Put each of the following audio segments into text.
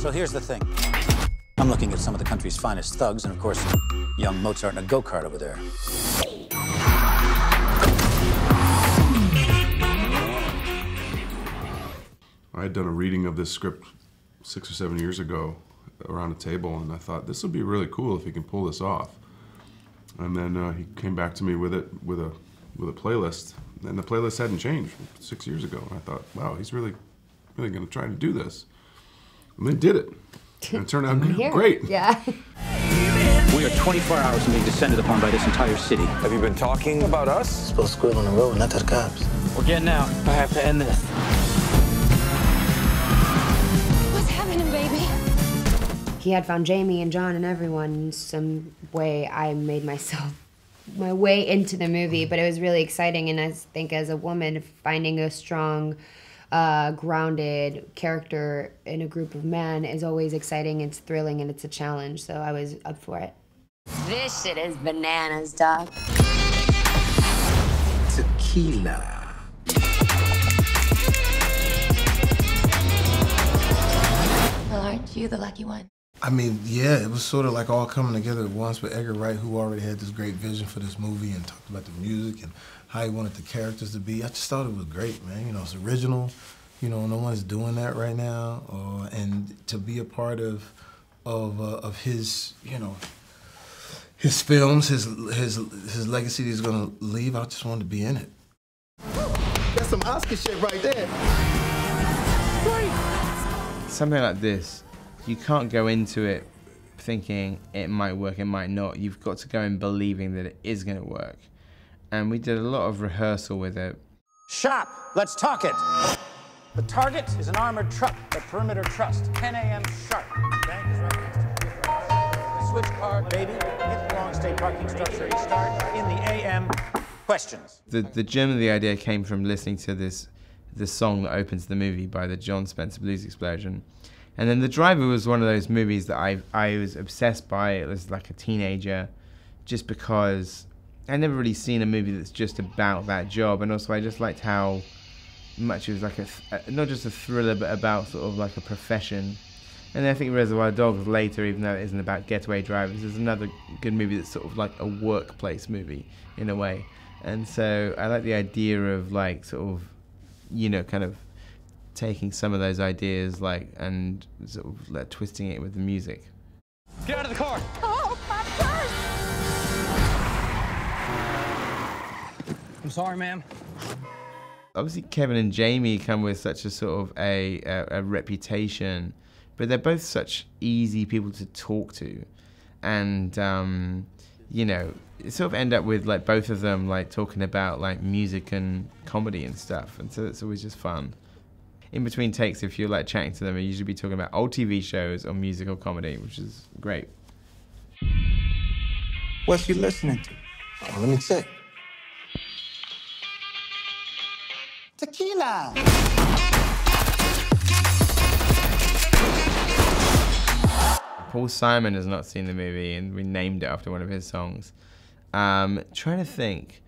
So here's the thing. I'm looking at some of the country's finest thugs, and of course, young Mozart in a go-kart over there. I had done a reading of this script 6 or 7 years ago around a table, and I thought this would be really cool if he can pull this off. And then he came back to me with it with a playlist, and the playlist hadn't changed 6 years ago. And I thought, wow, he's really going to try to do this. And they did it. And it turned out great. Yeah. We are 24 hours from being descended upon by this entire city. Have you been talking about us? Supposed to squeal on the road, not to the cops. We're getting out. I have to end this. What's happening, baby? He had found Jamie and John and everyone. In some way, I made my way into the movie, but it was really exciting. And I think as a woman, finding a strong, grounded character in a group of men is always exciting, it's thrilling, and it's a challenge, so I was up for it. This shit is bananas, Doc. Tequila. Well, aren't you the lucky one? I mean, yeah, it was sort of like all coming together at once with Edgar Wright, who already had this great vision for this movie and talked about the music and how he wanted the characters to be. I just thought it was great, man. You know, it's original. You know, no one's doing that right now. And to be a part of his, you know, his films, his legacy that he's gonna leave, I just wanted to be in it. That's some Oscar shit right there. Something like this, you can't go into it thinking it might work, it might not. You've got to go in believing that it is going to work. And we did a lot of rehearsal with it. Shop, let's talk it. The target is an armored truck, the perimeter trust, 10 a.m. sharp. Bank is right next to it. The switch car, baby, hit the long state parking structure, start in the a.m. Questions. The germ of the idea came from listening to this song that opens the movie by the John Spencer Blues Explosion. And then The Driver was one of those movies that I was obsessed by as like a teenager, just because I'd never really seen a movie that's just about that job, and also I just liked how much it was like not just a thriller, but about sort of like a profession. And then I think Reservoir Dogs later, even though it isn't about getaway drivers, is another good movie that's sort of like a workplace movie in a way. And so I like the idea of like sort of, you know, kind of taking some of those ideas like and sort of like twisting it with the music. Get out of the car. Oh, my purse! I'm sorry, ma'am. Obviously, Kevin and Jamie come with such a sort of a reputation, but they're both such easy people to talk to, and you know, sort of end up with like both of them like talking about like music and comedy and stuff, and so it's always just fun. In between takes, if you're like chatting to them, I usually be talking about old TV shows or music or comedy, which is great. What's you listening to? Oh, let me check. Tequila. Paul Simon has not seen the movie, and we named it after one of his songs. Trying to think,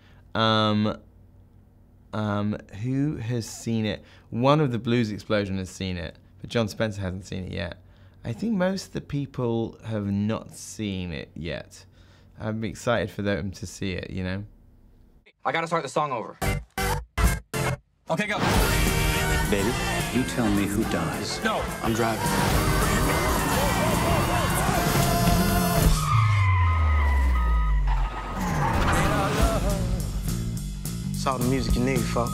who has seen it? One of the Blues Explosion has seen it, but Jon Spencer hasn't seen it yet. I think most of the people have not seen it yet. I'm excited for them to see it, you know? I gotta start the song over. Okay, go. Baby, you tell me who dies. No. I'm driving. It's all the music you need, folks.